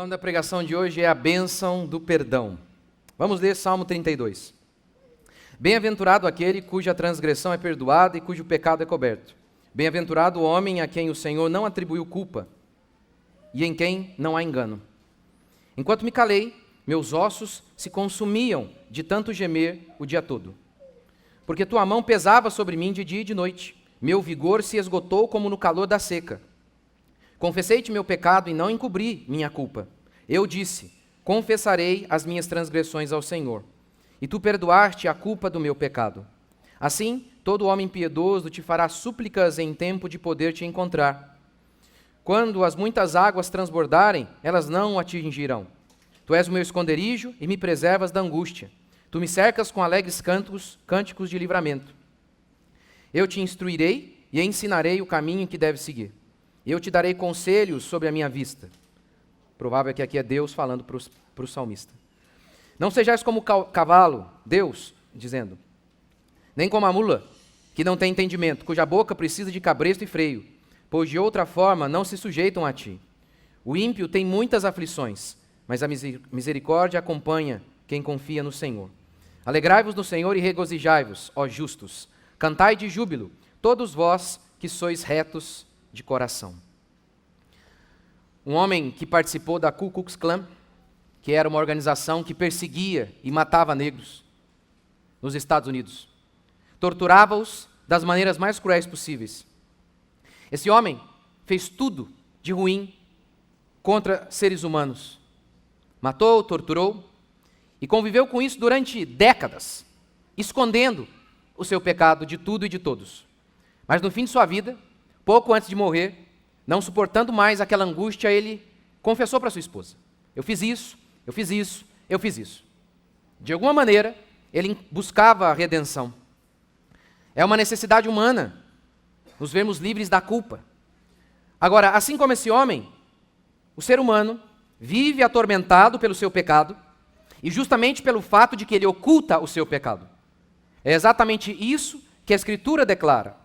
nome da pregação de hoje é a bênção do perdão. Vamos ler Salmo 32. Bem-aventurado aquele cuja transgressão é perdoada e cujo pecado é coberto. Bem-aventurado o homem a quem o Senhor não atribuiu culpa e em quem não há engano. Enquanto me calei, meus ossos se consumiam de tanto gemer o dia todo. Porque tua mão pesava sobre mim de dia e de noite. Meu vigor se esgotou como no calor da seca. Confessei-te meu pecado e não encobri minha culpa. Eu disse, confessarei as minhas transgressões ao Senhor. E tu perdoaste a culpa do meu pecado. Assim, todo homem piedoso te fará súplicas em tempo de poder te encontrar. Quando as muitas águas transbordarem, elas não o atingirão. Tu és o meu esconderijo e me preservas da angústia. Tu me cercas com alegres cânticos de livramento. Eu te instruirei e ensinarei o caminho que deves seguir. Eu te darei conselhos sobre a minha vista. Provável que aqui é Deus falando para o salmista. Não sejais como o cavalo, Deus, dizendo, nem como a mula, que não tem entendimento, cuja boca precisa de cabresto e freio, pois de outra forma não se sujeitam a ti. O ímpio tem muitas aflições, mas a misericórdia acompanha quem confia no Senhor. Alegrai-vos no Senhor e regozijai-vos, ó justos. Cantai de júbilo, todos vós que sois retos de coração. Um homem que participou da Ku Klux Klan, que era uma organização que perseguia e matava negros nos Estados Unidos. Torturava-os das maneiras mais cruéis possíveis. Esse homem fez tudo de ruim contra seres humanos. Matou, torturou e conviveu com isso durante décadas, escondendo o seu pecado de tudo e de todos. Mas no fim de sua vida, pouco antes de morrer, não suportando mais aquela angústia, ele confessou para sua esposa. Eu fiz isso, eu fiz isso, eu fiz isso. De alguma maneira, ele buscava a redenção. É uma necessidade humana nos vermos livres da culpa. Agora, assim como esse homem, o ser humano vive atormentado pelo seu pecado e justamente pelo fato de que ele oculta o seu pecado. É exatamente isso que a Escritura declara.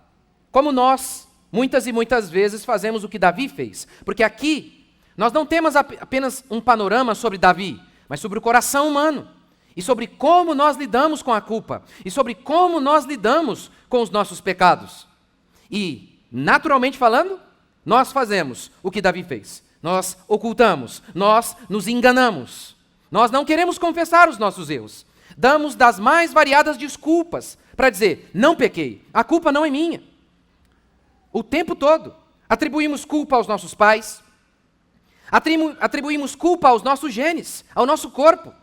Como nós, muitas e muitas vezes, fazemos o que Davi fez. Porque aqui, nós não temos apenas um panorama sobre Davi, mas sobre o coração humano. E sobre como nós lidamos com a culpa. E sobre como nós lidamos com os nossos pecados. E, naturalmente falando, nós fazemos o que Davi fez. Nós ocultamos, nós nos enganamos. Nós não queremos confessar os nossos erros. Damos das mais variadas desculpas para dizer, não pequei, a culpa não é minha. O tempo todo, atribuímos culpa aos nossos pais, atribuímos culpa aos nossos genes, ao nosso corpo.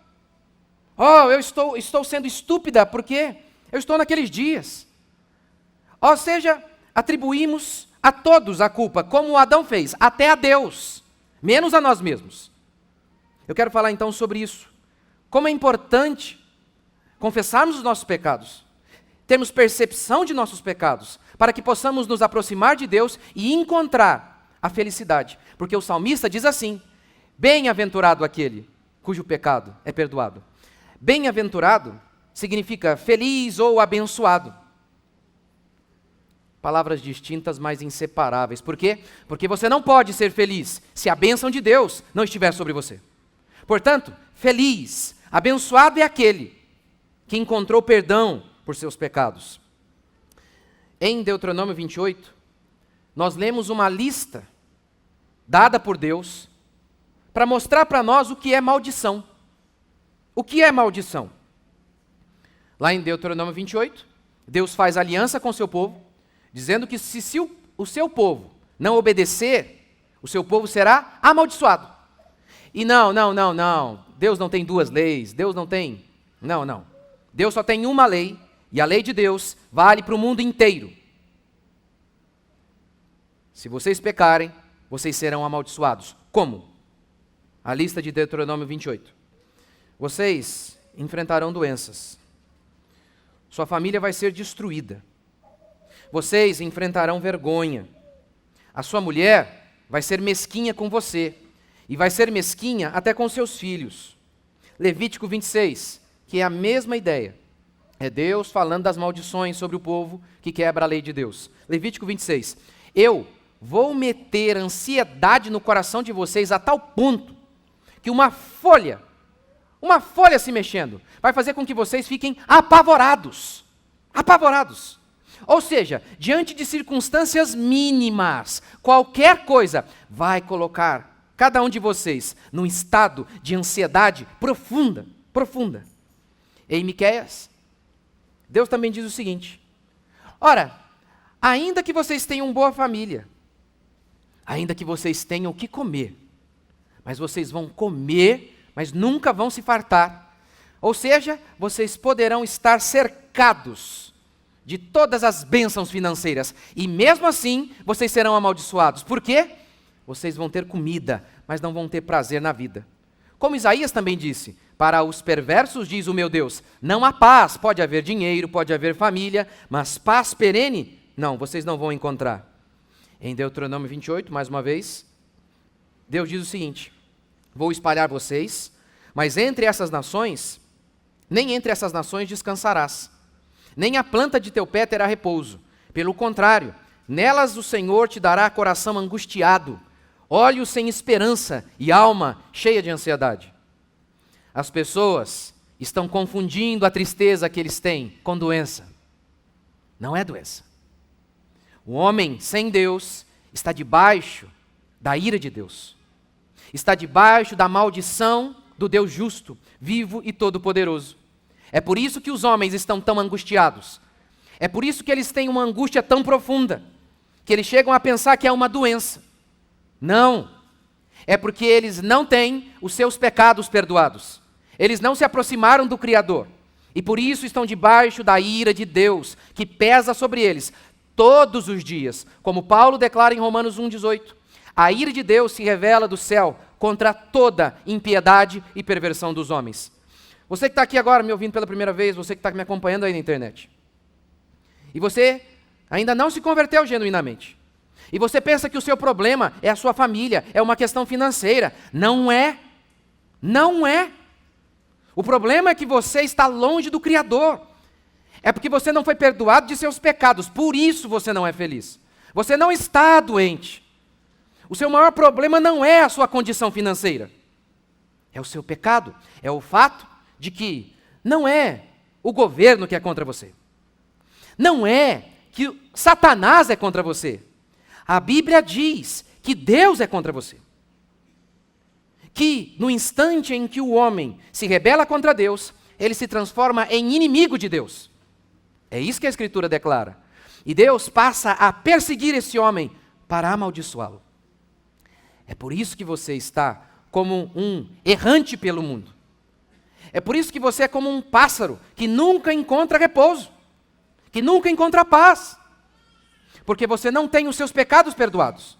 Oh, eu estou sendo estúpida porque eu estou naqueles dias. Ou seja, atribuímos a todos a culpa, como Adão fez, até a Deus, menos a nós mesmos. Eu quero falar então sobre isso. Como é importante confessarmos os nossos pecados, termos percepção de nossos pecados, para que possamos nos aproximar de Deus e encontrar a felicidade. Porque o salmista diz assim, bem-aventurado aquele cujo pecado é perdoado. Bem-aventurado significa feliz ou abençoado. Palavras distintas, mas inseparáveis. Por quê? Porque você não pode ser feliz se a bênção de Deus não estiver sobre você. Portanto, feliz, abençoado é aquele que encontrou perdão por seus pecados. Em Deuteronômio 28, nós lemos uma lista dada por Deus para mostrar para nós o que é maldição. O que é maldição? Lá em Deuteronômio 28, Deus faz aliança com o seu povo, dizendo que se o seu povo não obedecer, o seu povo será amaldiçoado. E não, Deus não tem duas leis, Deus não tem... Não. Deus só tem uma lei, e a lei de Deus vale para o mundo inteiro. Se vocês pecarem, vocês serão amaldiçoados. Como? A lista de Deuteronômio 28. Vocês enfrentarão doenças. Sua família vai ser destruída. Vocês enfrentarão vergonha. A sua mulher vai ser mesquinha com você. E vai ser mesquinha até com seus filhos. Levítico 26, que é a mesma ideia. É Deus falando das maldições sobre o povo que quebra a lei de Deus. Levítico 26. Eu vou meter ansiedade no coração de vocês a tal ponto que uma folha se mexendo, vai fazer com que vocês fiquem apavorados. Apavorados. Ou seja, diante de circunstâncias mínimas, qualquer coisa vai colocar cada um de vocês num estado de ansiedade profunda, profunda. Em Miqueias, Deus também diz o seguinte: ora, ainda que vocês tenham boa família, ainda que vocês tenham o que comer, mas vocês vão comer, mas nunca vão se fartar. Ou seja, vocês poderão estar cercados de todas as bênçãos financeiras, e mesmo assim, vocês serão amaldiçoados. Por quê? Vocês vão ter comida, mas não vão ter prazer na vida. Como Isaías também disse: para os perversos, diz o meu Deus, não há paz. Pode haver dinheiro, pode haver família, mas paz perene, não, vocês não vão encontrar. Em Deuteronômio 28, mais uma vez, Deus diz o seguinte: vou espalhar vocês, mas entre essas nações, nem entre essas nações descansarás, nem a planta de teu pé terá repouso. Pelo contrário, nelas o Senhor te dará coração angustiado, olhos sem esperança e alma cheia de ansiedade. As pessoas estão confundindo a tristeza que eles têm com doença. Não é doença. O homem sem Deus está debaixo da ira de Deus. Está debaixo da maldição do Deus justo, vivo e todo-poderoso. É por isso que os homens estão tão angustiados. É por isso que eles têm uma angústia tão profunda, que eles chegam a pensar que é uma doença. Não. É porque eles não têm os seus pecados perdoados. Eles não se aproximaram do Criador. E por isso estão debaixo da ira de Deus, que pesa sobre eles todos os dias. Como Paulo declara em Romanos 1,18. A ira de Deus se revela do céu contra toda impiedade e perversão dos homens. Você que está aqui agora me ouvindo pela primeira vez, você que está me acompanhando aí na internet, e você ainda não se converteu genuinamente, e você pensa que o seu problema é a sua família, é uma questão financeira. Não é. Não é. O problema é que você está longe do Criador. É porque você não foi perdoado de seus pecados, por isso você não é feliz. Você não está doente. O seu maior problema não é a sua condição financeira, é o seu pecado, é o fato de que não é o governo que é contra você, não é que Satanás é contra você. A Bíblia diz que Deus é contra você. Que no instante em que o homem se rebela contra Deus, ele se transforma em inimigo de Deus. É isso que a Escritura declara. E Deus passa a perseguir esse homem para amaldiçoá-lo. É por isso que você está como um errante pelo mundo. É por isso que você é como um pássaro que nunca encontra repouso, que nunca encontra paz. Porque você não tem os seus pecados perdoados.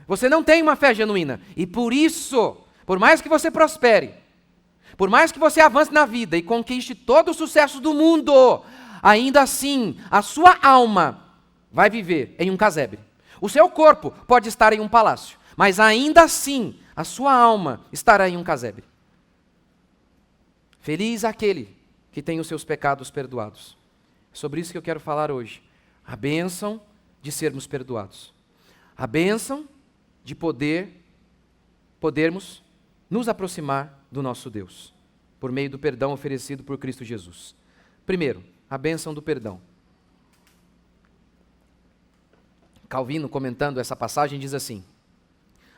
Você não tem uma fé genuína. E por isso, por mais que você prospere, por mais que você avance na vida e conquiste todo o sucesso do mundo, ainda assim, a sua alma vai viver em um casebre. O seu corpo pode estar em um palácio, mas ainda assim, a sua alma estará em um casebre. Feliz aquele que tem os seus pecados perdoados. É sobre isso que eu quero falar hoje. A bênção de sermos perdoados. A bênção de podermos nos aproximar do nosso Deus, por meio do perdão oferecido por Cristo Jesus. Primeiro, a bênção do perdão. Calvino, comentando essa passagem, diz assim: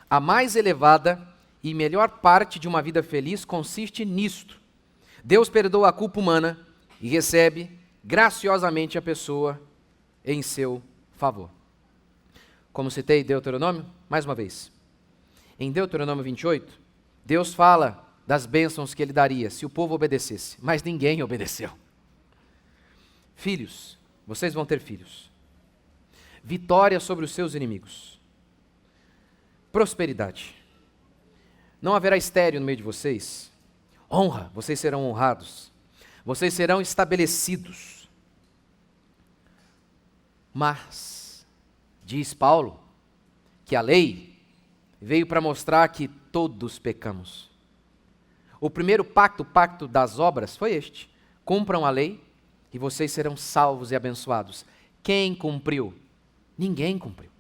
a mais elevada e melhor parte de uma vida feliz consiste nisto. Deus perdoa a culpa humana e recebe graciosamente a pessoa em seu favor. Como citei Deuteronômio, mais uma vez. Em Deuteronômio 28, Deus fala das bênçãos que ele daria se o povo obedecesse, mas ninguém obedeceu. Filhos, vocês vão ter filhos. Vitória sobre os seus inimigos. Prosperidade. Não haverá estéril no meio de vocês. Honra, vocês serão honrados. Vocês serão estabelecidos. Mas, diz Paulo, que a lei veio para mostrar que todos pecamos. O primeiro pacto, o pacto das obras, foi este: cumpram a lei e vocês serão salvos e abençoados. Quem cumpriu? Ninguém cumpriu.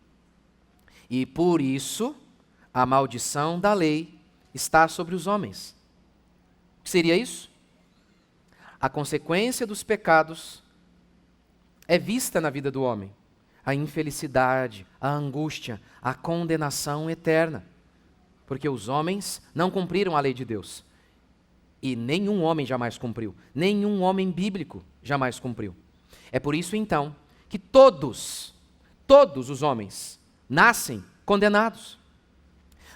E por isso, a maldição da lei está sobre os homens. O que seria isso? A consequência dos pecados é vista na vida do homem. A infelicidade, a angústia, a condenação eterna. Porque os homens não cumpriram a lei de Deus. E nenhum homem jamais cumpriu. Nenhum homem bíblico jamais cumpriu. É por isso, então, que todos os homens nascem condenados.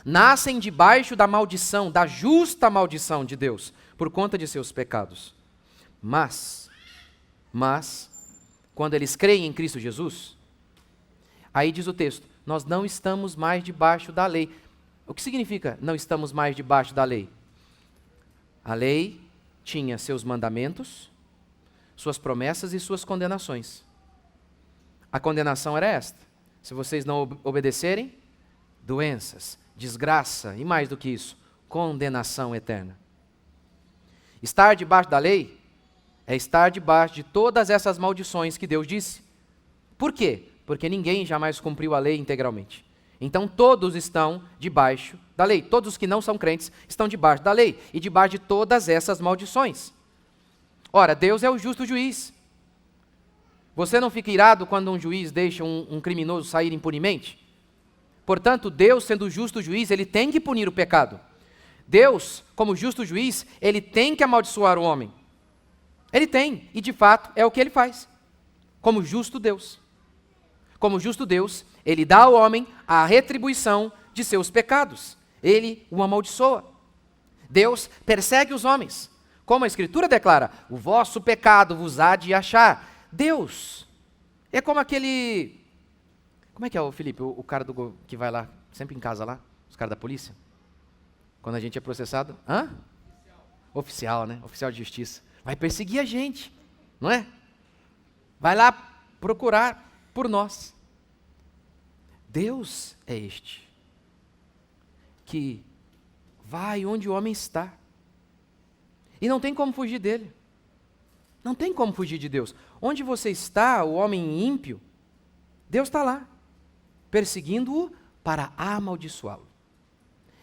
Nascem debaixo da maldição, da justa maldição de Deus, por conta de seus pecados. Mas, quando eles creem em Cristo Jesus, aí diz o texto, nós não estamos mais debaixo da lei. O que significa não estamos mais debaixo da lei? A lei tinha seus mandamentos, suas promessas e suas condenações. A condenação era esta: se vocês não obedecerem, doenças, desgraça e mais do que isso, condenação eterna. Estar debaixo da lei é estar debaixo de todas essas maldições que Deus disse. Por quê? Porque ninguém jamais cumpriu a lei integralmente. Então todos estão debaixo da lei. Todos os que não são crentes estão debaixo da lei e debaixo de todas essas maldições. Ora, Deus é o justo juiz. Você não fica irado quando um juiz deixa um criminoso sair impunemente? Portanto, Deus, sendo o justo juiz, ele tem que punir o pecado. Deus, como justo juiz, ele tem que amaldiçoar o homem. Ele tem, e de fato é o que ele faz, como justo Deus. Como justo Deus, ele dá ao homem a retribuição de seus pecados. Ele o amaldiçoa. Deus persegue os homens. Como a Escritura declara, o vosso pecado vos há de achar. Deus é como aquele... Como é que é o Felipe, o cara que vai lá, sempre em casa lá, os caras da polícia? Quando a gente é processado? Hã? Oficial, né? Oficial de justiça. Vai perseguir a gente, não é? Vai lá procurar por nós. Deus é este que vai onde o homem está. E não tem como fugir dele. Não tem como fugir de Deus. Onde você está, o homem ímpio, Deus está lá, perseguindo-o para amaldiçoá-lo.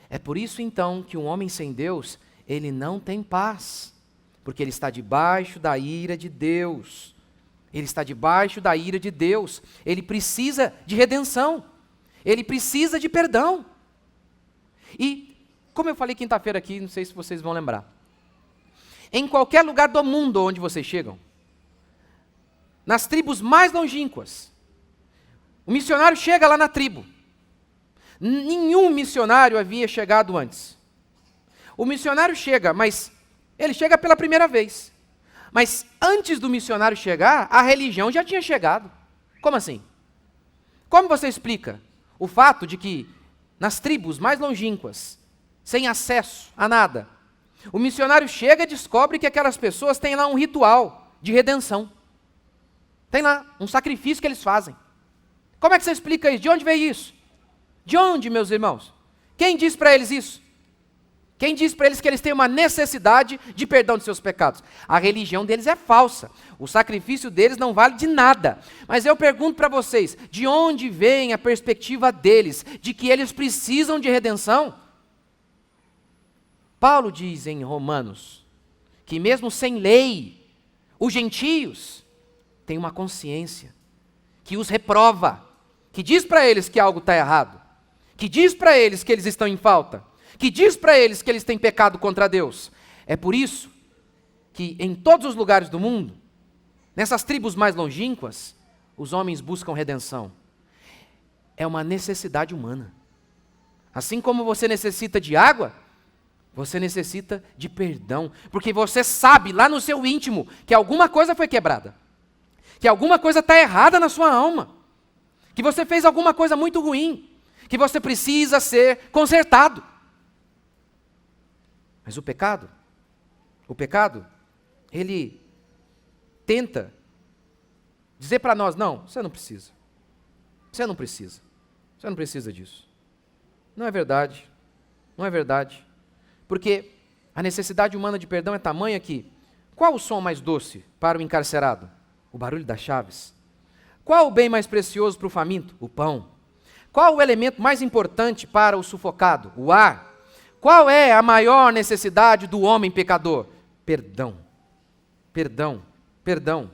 É por isso então que um homem sem Deus, ele não tem paz, porque ele está debaixo da ira de Deus. Ele está debaixo da ira de Deus. Ele precisa de redenção. Ele precisa de perdão. E, como eu falei quinta-feira aqui, não sei se vocês vão lembrar. Em qualquer lugar do mundo onde vocês chegam, nas tribos mais longínquas, o missionário chega lá na tribo. Nenhum missionário havia chegado antes. O missionário chega, mas ele chega pela primeira vez. Mas antes do missionário chegar, a religião já tinha chegado. Como assim? Como você explica o fato de que nas tribos mais longínquas, sem acesso a nada, o missionário chega e descobre que aquelas pessoas têm lá um ritual de redenção. Tem lá um sacrifício que eles fazem. Como é que você explica isso? De onde veio isso? De onde, meus irmãos? Quem diz para eles isso? Quem diz para eles que eles têm uma necessidade de perdão de seus pecados? A religião deles é falsa. O sacrifício deles não vale de nada. Mas eu pergunto para vocês, de onde vem a perspectiva deles de que eles precisam de redenção? Paulo diz em Romanos que mesmo sem lei, os gentios têm uma consciência que os reprova, que diz para eles que algo está errado, que diz para eles que eles estão em falta, que diz para eles que eles têm pecado contra Deus. É por isso que em todos os lugares do mundo, nessas tribos mais longínquas, os homens buscam redenção. É uma necessidade humana. Assim como você necessita de água, você necessita de perdão, porque você sabe lá no seu íntimo que alguma coisa foi quebrada, que alguma coisa está errada na sua alma, que você fez alguma coisa muito ruim, que você precisa ser consertado. Mas o pecado, ele tenta dizer para nós, não, você não precisa disso. Não é verdade, porque a necessidade humana de perdão é tamanha que, qual o som mais doce para o encarcerado? O barulho das chaves. Qual o bem mais precioso para o faminto? O pão. Qual o elemento mais importante para o sufocado? O ar. Qual é a maior necessidade do homem pecador? Perdão. Perdão. Perdão.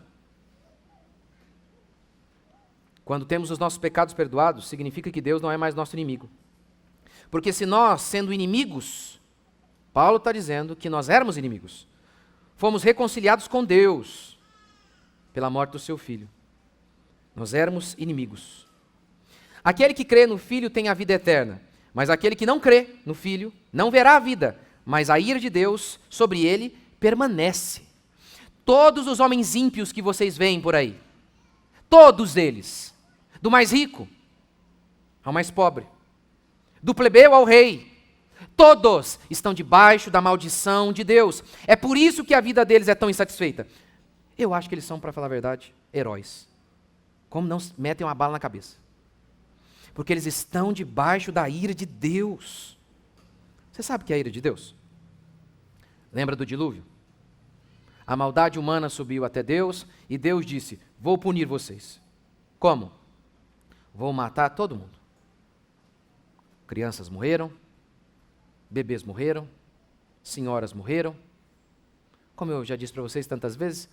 Quando temos os nossos pecados perdoados, significa que Deus não é mais nosso inimigo. Porque se nós, sendo inimigos, Paulo está dizendo que nós éramos inimigos, fomos reconciliados com Deus pela morte do seu Filho. Nós éramos inimigos. Aquele que crê no Filho tem a vida eterna, mas aquele que não crê no Filho não verá a vida, mas a ira de Deus sobre ele permanece. Todos os homens ímpios que vocês veem por aí, todos eles, do mais rico ao mais pobre, do plebeu ao rei, todos estão debaixo da maldição de Deus. É por isso que a vida deles é tão insatisfeita. Eu acho que eles são, para falar a verdade, heróis. Como não metem uma bala na cabeça? Porque eles estão debaixo da ira de Deus. Você sabe o que é a ira de Deus? Lembra do dilúvio? A maldade humana subiu até Deus e Deus disse: vou punir vocês. Como? Vou matar todo mundo. Crianças morreram, bebês morreram, senhoras morreram. Como eu já disse para vocês tantas vezes,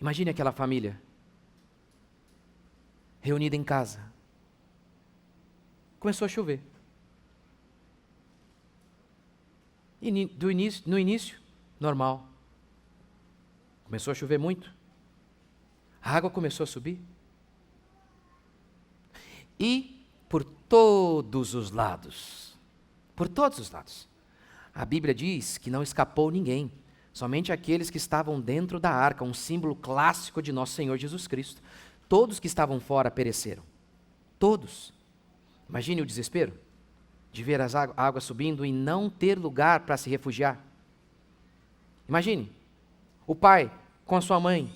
imagine aquela família reunida em casa. Começou a chover. E no início, normal. Começou a chover muito. A água começou a subir. E por todos os lados, a Bíblia diz que não escapou ninguém, somente aqueles que estavam dentro da arca, um símbolo clássico de nosso Senhor Jesus Cristo. Todos que estavam fora pereceram. Todos. Imagine o desespero de ver as águas subindo e não ter lugar para se refugiar. Imagine o pai com a sua mãe,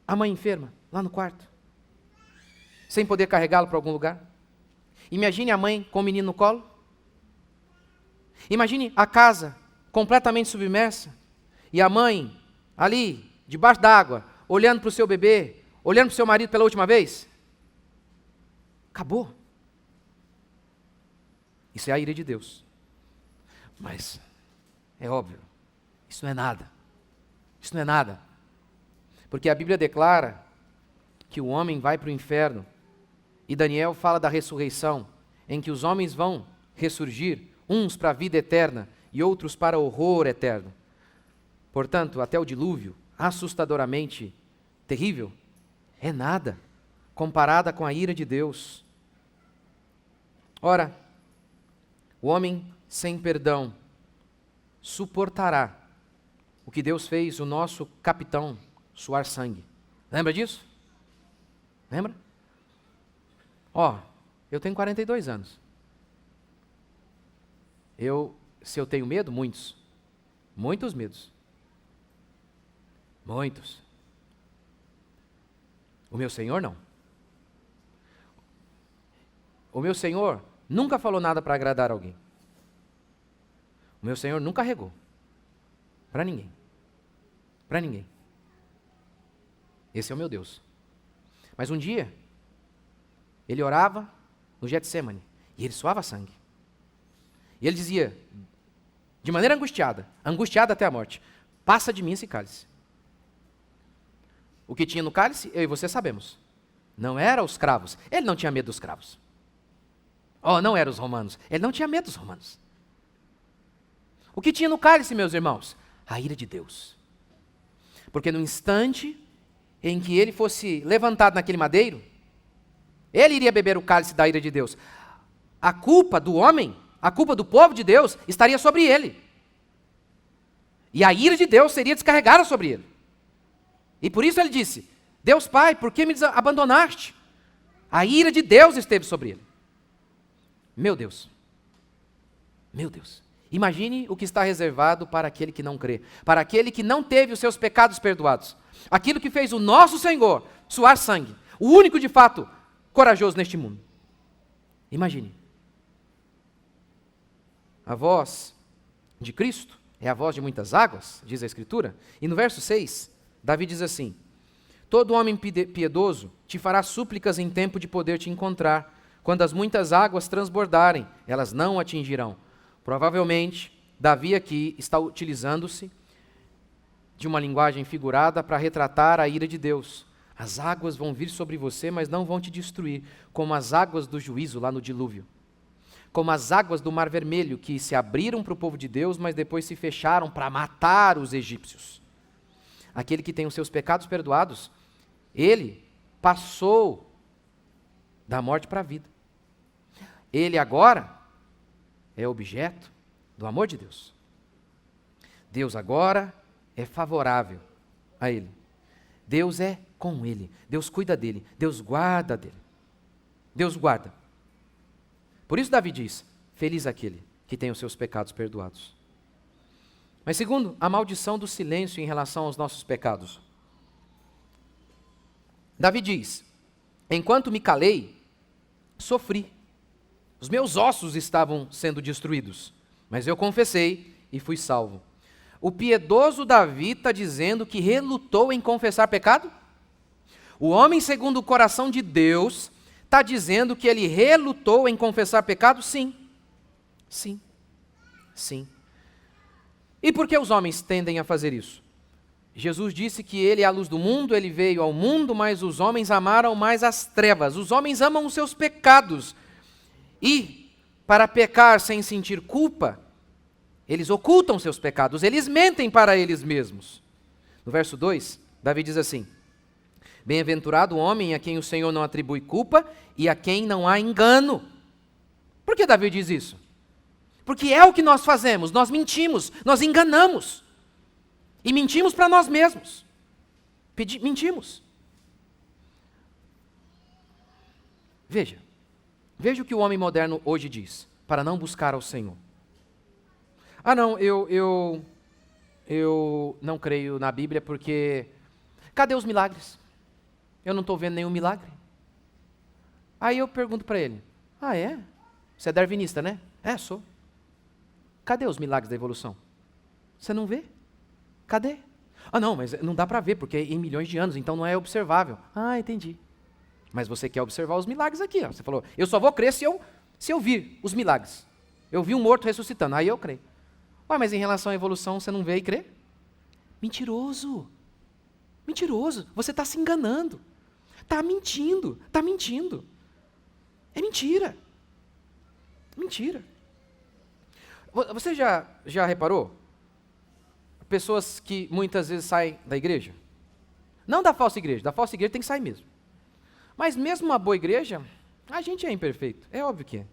a mãe enferma, lá no quarto, sem poder carregá-lo para algum lugar. Imagine a mãe com o menino no colo. Imagine a casa completamente submersa e a mãe ali, debaixo d'água, olhando para o seu bebê, olhando para o seu marido pela última vez. Acabou. Isso é a ira de Deus. Mas, é óbvio, isso não é nada. Isso não é nada. Porque a Bíblia declara que o homem vai para o inferno. E Daniel fala da ressurreição, em que os homens vão ressurgir, uns para a vida eterna e outros para o horror eterno. Portanto, até o dilúvio, assustadoramente terrível, é nada comparada com a ira de Deus. Ora, o homem sem perdão suportará o que Deus fez o nosso capitão suar sangue. Lembra disso? Lembra? Eu tenho 42 anos. Se eu tenho medo, muitos medos. Muitos. O meu Senhor não. O meu Senhor nunca falou nada para agradar alguém. O meu Senhor nunca regou. Para ninguém. Para ninguém. Esse é o meu Deus. Mas um dia, ele orava no Getsêmani e ele suava sangue. E ele dizia, de maneira angustiada até a morte: passa de mim esse cálice. O que tinha no cálice, eu e você sabemos. Não eram os cravos. Ele não tinha medo dos cravos. Não eram os romanos. Ele não tinha medo dos romanos. O que tinha no cálice, meus irmãos? A ira de Deus. Porque no instante em que ele fosse levantado naquele madeiro, ele iria beber o cálice da ira de Deus. A culpa do homem, a culpa do povo de Deus estaria sobre ele. E a ira de Deus seria descarregada sobre ele. E por isso ele disse: Deus Pai, por que me abandonaste? A ira de Deus esteve sobre ele. Meu Deus. Meu Deus. Imagine o que está reservado para aquele que não crê, para aquele que não teve os seus pecados perdoados. Aquilo que fez o nosso Senhor suar sangue, o único de fato corajoso neste mundo. Imagine. A voz de Cristo é a voz de muitas águas, diz a Escritura. E no verso 6, Davi diz assim: todo homem piedoso te fará súplicas em tempo de poder te encontrar. Quando as muitas águas transbordarem, elas não o atingirão. Provavelmente, Davi aqui está utilizando-se de uma linguagem figurada para retratar a ira de Deus. As águas vão vir sobre você, mas não vão te destruir, como as águas do juízo lá no dilúvio. Como as águas do Mar Vermelho, que se abriram para o povo de Deus, mas depois se fecharam para matar os egípcios. Aquele que tem os seus pecados perdoados, ele passou da morte para a vida. Ele agora é objeto do amor de Deus. Deus agora é favorável a ele. Deus é com ele. Deus cuida dele. Deus guarda dele. Deus guarda. Por isso Davi diz, feliz aquele que tem os seus pecados perdoados. Mas segundo, a maldição do silêncio em relação aos nossos pecados. Davi diz, enquanto me calei, sofri. Os meus ossos estavam sendo destruídos, mas eu confessei e fui salvo. O piedoso Davi está dizendo que relutou em confessar pecado? O homem segundo o coração de Deus está dizendo que ele relutou em confessar pecado? Sim. Sim. Sim. E por que os homens tendem a fazer isso? Jesus disse que ele é a luz do mundo, ele veio ao mundo, mas os homens amaram mais as trevas. Os homens amam os seus pecados. E, para pecar sem sentir culpa, eles ocultam seus pecados, eles mentem para eles mesmos. No verso 2, Davi diz assim, bem-aventurado o homem a quem o Senhor não atribui culpa e a quem não há engano. Por que Davi diz isso? Porque é o que nós fazemos, nós mentimos, nós enganamos. E mentimos para nós mesmos. Mentimos. Veja o que o homem moderno hoje diz, para não buscar ao Senhor. Ah não, eu não creio na Bíblia porque... Cadê os milagres? Eu não estou vendo nenhum milagre. Aí eu pergunto para ele, ah é? Você é darwinista, né? É, sou. Cadê os milagres da evolução? Você não vê? Cadê? Ah não, mas não dá para ver porque é em milhões de anos, então não é observável. Ah, entendi. Mas você quer observar os milagres aqui. Ó. Você falou, eu só vou crer se eu vir os milagres. Eu vi um morto ressuscitando, aí eu creio. Ué, mas em relação à evolução você não vê e crê? Mentiroso. Mentiroso. Você está se enganando. Está mentindo. Está mentindo. É mentira. Mentira. Você já reparou? Pessoas que muitas vezes saem da igreja? Não da falsa igreja tem que sair mesmo. Mas mesmo uma boa igreja, a gente é imperfeito. É óbvio que é.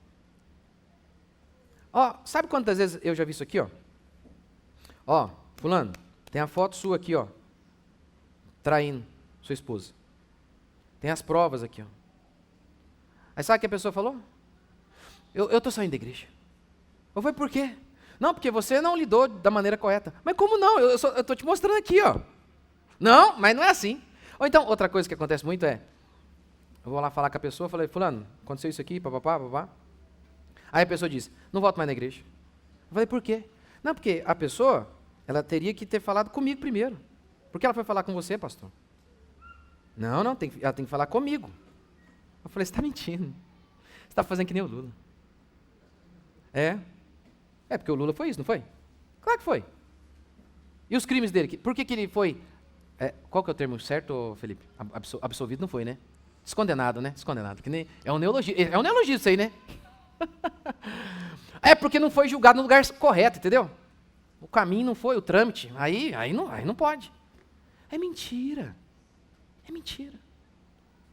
Ó, sabe quantas vezes eu já vi isso aqui, ó? Ó, fulano, tem a foto sua aqui, ó. Traindo sua esposa. Tem as provas aqui, ó. Aí sabe o que a pessoa falou? Eu estou saindo da igreja. Eu falei, por quê? Não, porque você não lidou da maneira correta. Mas como não? Eu estou te mostrando aqui, ó. Não, mas não é assim. Ou então, outra coisa que acontece muito é, eu vou lá falar com a pessoa, falei, fulano, aconteceu isso aqui, papapá, papapá. Aí a pessoa diz, não volto mais na igreja. Eu falei, por quê? Não, porque a pessoa, ela teria que ter falado comigo primeiro. Por que ela foi falar com você, pastor? Não, ela tem que falar comigo. Eu falei, você está mentindo. Você está fazendo que nem o Lula. É porque o Lula foi isso, não foi? Claro que foi. E os crimes dele? Por que ele foi... qual que é o termo certo, Felipe? Absolvido não foi, né? Descondenado, né? Descondenado. Que nem, é um neologismo. É um neologismo isso aí, né? É porque não foi julgado no lugar correto, entendeu? O caminho não foi, o trâmite. Aí não pode. É mentira. É mentira.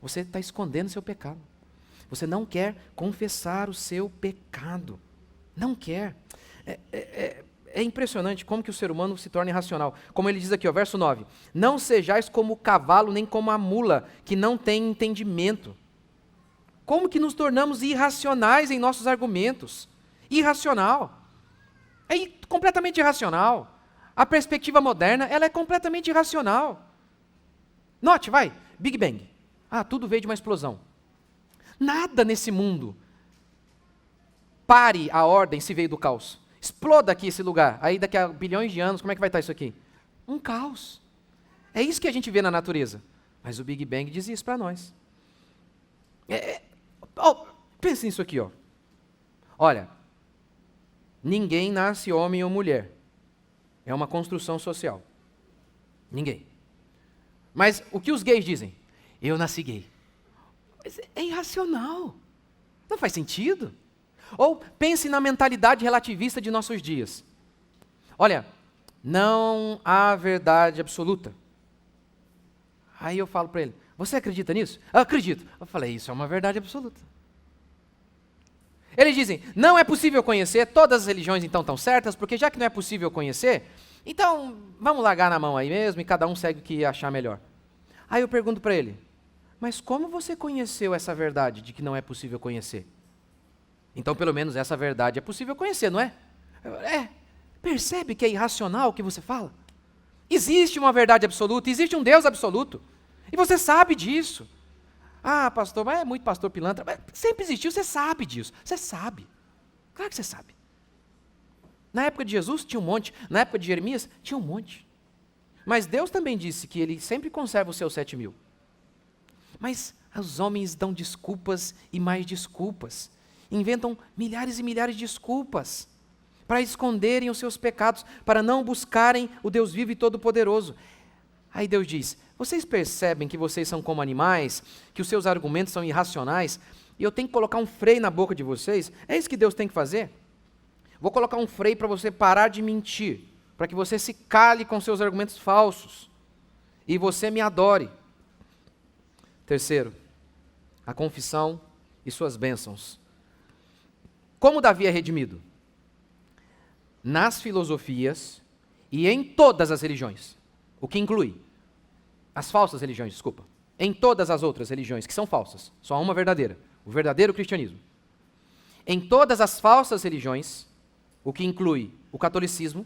Você está escondendo seu pecado. Você não quer confessar o seu pecado. Não quer. É impressionante como que o ser humano se torna irracional. Como ele diz aqui, ó, verso 9. Não sejais como o cavalo, nem como a mula, que não tem entendimento. Como que nos tornamos irracionais em nossos argumentos? Irracional. É completamente irracional. A perspectiva moderna, ela é completamente irracional. Note, vai, Big Bang. Ah, tudo veio de uma explosão. Nada nesse mundo pare a ordem se veio do caos. Exploda aqui esse lugar. Aí daqui a bilhões de anos, como é que vai estar isso aqui? Um caos. É isso que a gente vê na natureza. Mas o Big Bang diz isso para nós. Pense nisso aqui, ó. Olha, ninguém nasce homem ou mulher. É uma construção social. Ninguém. Mas o que os gays dizem? Eu nasci gay. Mas é irracional. Não faz sentido. Ou pense na mentalidade relativista de nossos dias. Olha, não há verdade absoluta. Aí eu falo para ele, você acredita nisso? Eu acredito. Eu falei, isso é uma verdade absoluta. Eles dizem, não é possível conhecer, todas as religiões então estão certas, porque já que não é possível conhecer, então vamos largar na mão aí mesmo e cada um segue o que achar melhor. Aí eu pergunto para ele, mas como você conheceu essa verdade de que não é possível conhecer? Então pelo menos essa verdade é possível conhecer, não é? Percebe que é irracional o que você fala? Existe uma verdade absoluta, existe um Deus absoluto, e você sabe disso. Ah, pastor, mas é muito pastor pilantra. Mas sempre existiu, você sabe disso. Você sabe. Claro que você sabe. Na época de Jesus tinha um monte. Na época de Jeremias tinha um monte. Mas Deus também disse que Ele sempre conserva os seus 7.000. Mas os homens dão desculpas e mais desculpas. Inventam milhares e milhares de desculpas para esconderem os seus pecados, para não buscarem o Deus vivo e todo-poderoso. Aí Deus diz, vocês percebem que vocês são como animais, que os seus argumentos são irracionais, e eu tenho que colocar um freio na boca de vocês? É isso que Deus tem que fazer? Vou colocar um freio para você parar de mentir, para que você se cale com seus argumentos falsos, e você me adore. Terceiro, a confissão e suas bênçãos. Como Davi é redimido? Nas filosofias e em todas as religiões, o que inclui as falsas religiões, desculpa, em todas as outras religiões que são falsas, só há uma verdadeira, o verdadeiro cristianismo. Em todas as falsas religiões, o que inclui o catolicismo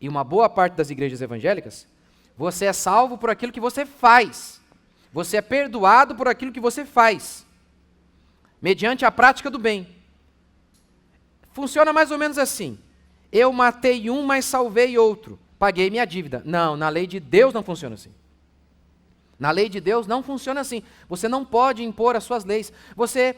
e uma boa parte das igrejas evangélicas, você é salvo por aquilo que você faz. Você é perdoado por aquilo que você faz, mediante a prática do bem. Funciona mais ou menos assim. Eu matei um, mas salvei outro. Paguei minha dívida. Não, na lei de Deus não funciona assim. Na lei de Deus não funciona assim. Você não pode impor as suas leis. Você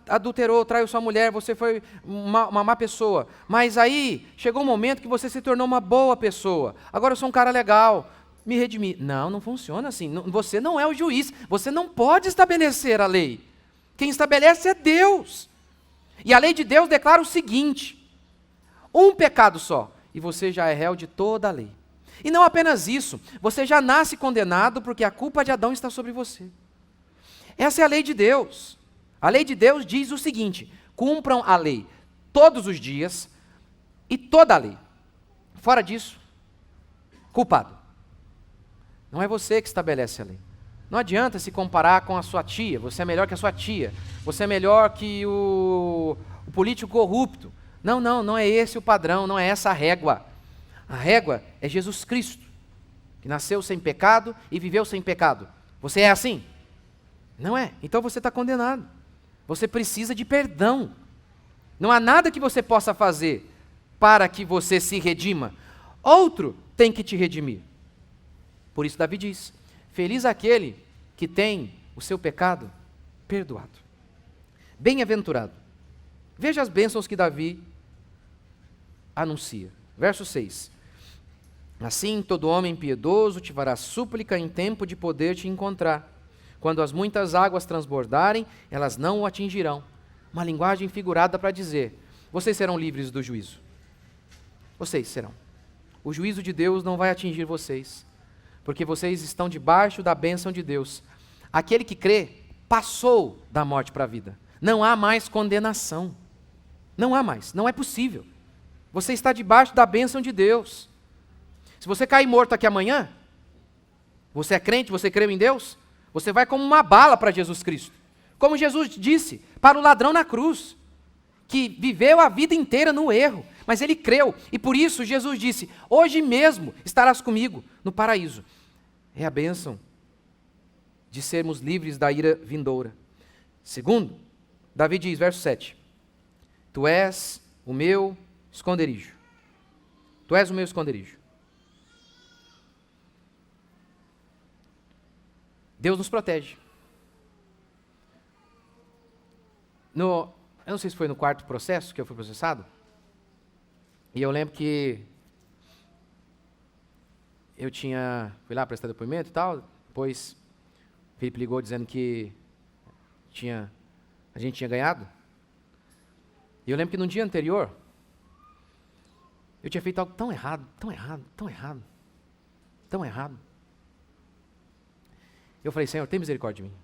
adulterou, traiu sua mulher, você foi uma má pessoa. Mas aí chegou um momento que você se tornou uma boa pessoa. Agora eu sou um cara legal, me redimi. Não, não funciona assim. Você não é o juiz. Você não pode estabelecer a lei. Quem estabelece é Deus. E a lei de Deus declara o seguinte: um pecado só, e você já é réu de toda a lei. E não apenas isso, você já nasce condenado porque a culpa de Adão está sobre você. Essa é a lei de Deus. A lei de Deus diz o seguinte: cumpram a lei todos os dias e toda a lei. Fora disso, culpado. Não é você que estabelece a lei. Não adianta se comparar com a sua tia, você é melhor que a sua tia, você é melhor que o político corrupto. Não é esse o padrão, não é essa a régua. A régua é Jesus Cristo, que nasceu sem pecado e viveu sem pecado. Você é assim? Não é. Então você está condenado. Você precisa de perdão. Não há nada que você possa fazer para que você se redima. Outro tem que te redimir. Por isso Davi diz, feliz aquele que tem o seu pecado perdoado. Bem-aventurado. Veja as bênçãos que Davi anuncia. Verso 6. Assim, todo homem piedoso te fará súplica em tempo de poder te encontrar. Quando as muitas águas transbordarem, elas não o atingirão. Uma linguagem figurada para dizer, vocês serão livres do juízo. Vocês serão. O juízo de Deus não vai atingir vocês, porque vocês estão debaixo da bênção de Deus. Aquele que crê passou da morte para a vida. Não há mais condenação. Não há mais, não é possível. Você está debaixo da bênção de Deus. Se você cair morto aqui amanhã, você é crente, você creu em Deus, você vai como uma bala para Jesus Cristo. Como Jesus disse para o ladrão na cruz, que viveu a vida inteira no erro, mas ele creu. E por isso Jesus disse, hoje mesmo estarás comigo no paraíso. É a bênção de sermos livres da ira vindoura. Segundo, Davi diz, verso 7, tu és o meu esconderijo. Tu és o meu esconderijo. Deus nos protege. Eu não sei se foi no quarto processo que eu fui processado. E eu lembro que fui lá prestar depoimento e tal, depois o Felipe ligou dizendo que a gente tinha ganhado. E eu lembro que no dia anterior, eu tinha feito algo tão errado, tão errado, tão errado, tão errado. Eu falei, Senhor, tem misericórdia de mim.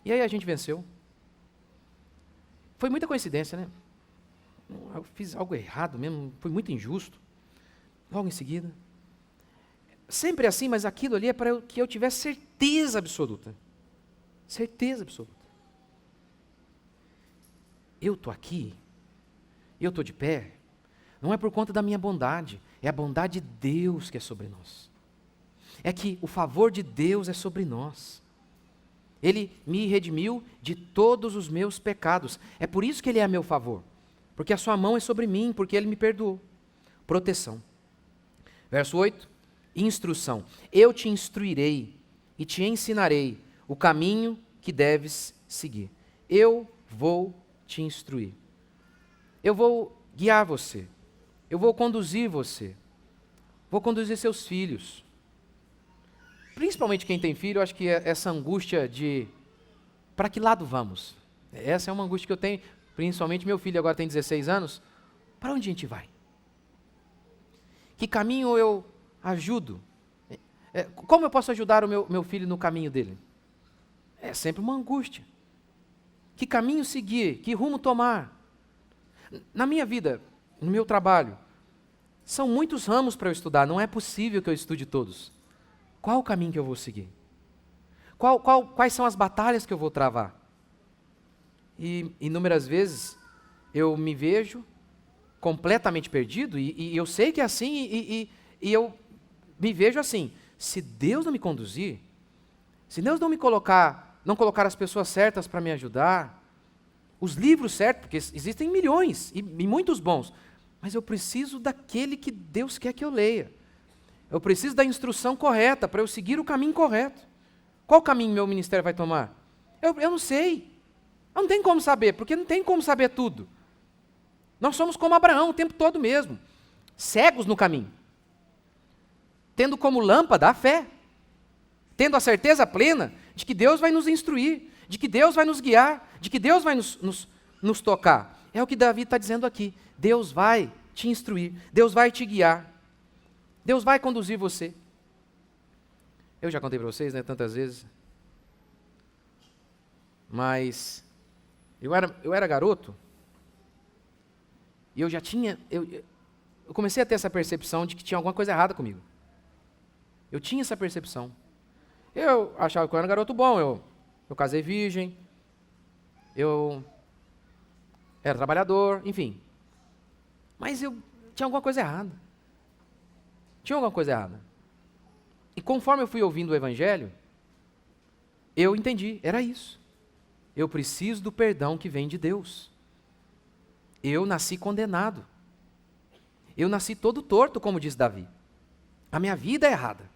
E aí a gente venceu. Foi muita coincidência, né? Eu fiz algo errado mesmo, foi muito injusto. Logo em seguida. Sempre assim, mas aquilo ali é para que eu tivesse certeza absoluta. Certeza absoluta. Eu estou aqui, eu estou de pé, não é por conta da minha bondade, é a bondade de Deus que é sobre nós. É que o favor de Deus é sobre nós. Ele me redimiu de todos os meus pecados. É por isso que Ele é a meu favor. Porque a sua mão é sobre mim, porque Ele me perdoou. Proteção. Verso 8. Instrução. Eu te instruirei e te ensinarei o caminho que deves seguir. Eu vou te instruir. Eu vou guiar você. Eu vou conduzir você. Vou conduzir seus filhos. Principalmente quem tem filho, eu acho que essa angústia de para que lado vamos? Essa é uma angústia que eu tenho, principalmente meu filho agora tem 16 anos. Para onde a gente vai? Que caminho eu ajudo? Como eu posso ajudar o meu filho no caminho dele? É sempre uma angústia. Que caminho seguir? Que rumo tomar? Na minha vida, no meu trabalho, são muitos ramos para eu estudar, não é possível que eu estude todos. Qual o caminho que eu vou seguir? Quais são as batalhas que eu vou travar? E inúmeras vezes eu me vejo completamente perdido e eu sei que é assim e eu me vejo assim. Se Deus não me conduzir, se Deus não colocar as pessoas certas para me ajudar, os livros certos, porque existem milhões e muitos bons, mas eu preciso daquele que Deus quer que eu leia. Eu preciso da instrução correta para eu seguir o caminho correto. Qual caminho meu ministério vai tomar? Eu não sei. Eu não tenho como saber, porque não tem como saber tudo. Nós somos como Abraão o tempo todo mesmo, cegos no caminho, tendo como lâmpada a fé, tendo a certeza plena de que Deus vai nos instruir, de que Deus vai nos guiar, de que Deus vai nos tocar. É o que Davi está dizendo aqui. Deus vai te instruir, Deus vai te guiar. Deus vai conduzir você. Eu já contei para vocês, né, tantas vezes. Mas eu era garoto e eu já tinha, eu comecei a ter essa percepção de que tinha alguma coisa errada comigo. Eu tinha essa percepção. Eu achava que eu era um garoto bom, eu casei virgem, eu era trabalhador, enfim. Mas eu tinha alguma coisa errada. Tinha alguma coisa errada. E conforme eu fui ouvindo o Evangelho, eu entendi, era isso. Eu preciso do perdão que vem de Deus. Eu nasci condenado. Eu nasci todo torto, como diz Davi. A minha vida é errada.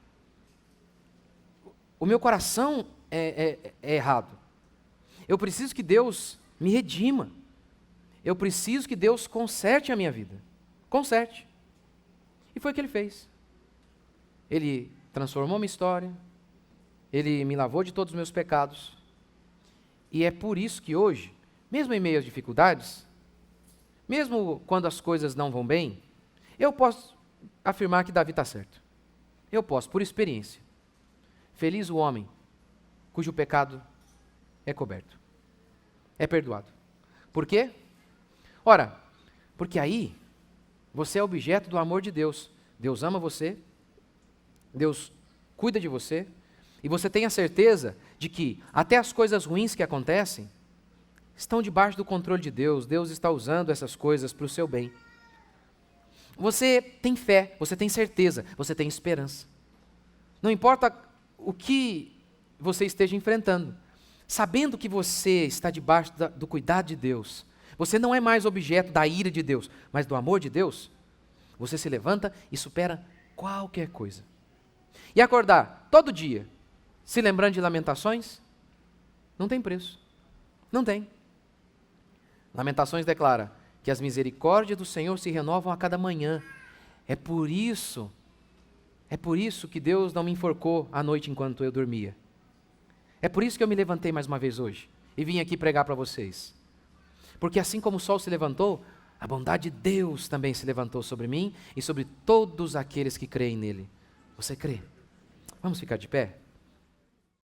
O meu coração é errado. Eu preciso que Deus me redima. Eu preciso que Deus conserte a minha vida. Conserte. E foi o que Ele fez. Ele transformou minha história, Ele me lavou de todos os meus pecados, e é por isso que hoje, mesmo em meio às dificuldades, mesmo quando as coisas não vão bem, eu posso afirmar que Davi está certo. Eu posso, por experiência. Feliz o homem cujo pecado é coberto, é perdoado. Por quê? Ora, porque aí você é objeto do amor de Deus. Deus ama você, Deus cuida de você, e você tem a certeza de que até as coisas ruins que acontecem estão debaixo do controle de Deus. Deus está usando essas coisas para o seu bem. Você tem fé, você tem certeza, você tem esperança. Não importa o que você esteja enfrentando, sabendo que você está debaixo do cuidado de Deus, você não é mais objeto da ira de Deus, mas do amor de Deus, você se levanta e supera qualquer coisa. E acordar todo dia, se lembrando de Lamentações, não tem preço. Não tem. Lamentações declara que as misericórdias do Senhor se renovam a cada manhã. É por isso que Deus não me enforcou à noite enquanto eu dormia. É por isso que eu me levantei mais uma vez hoje e vim aqui pregar para vocês. Porque assim como o sol se levantou, a bondade de Deus também se levantou sobre mim e sobre todos aqueles que creem nele. Você crê? Vamos ficar de pé?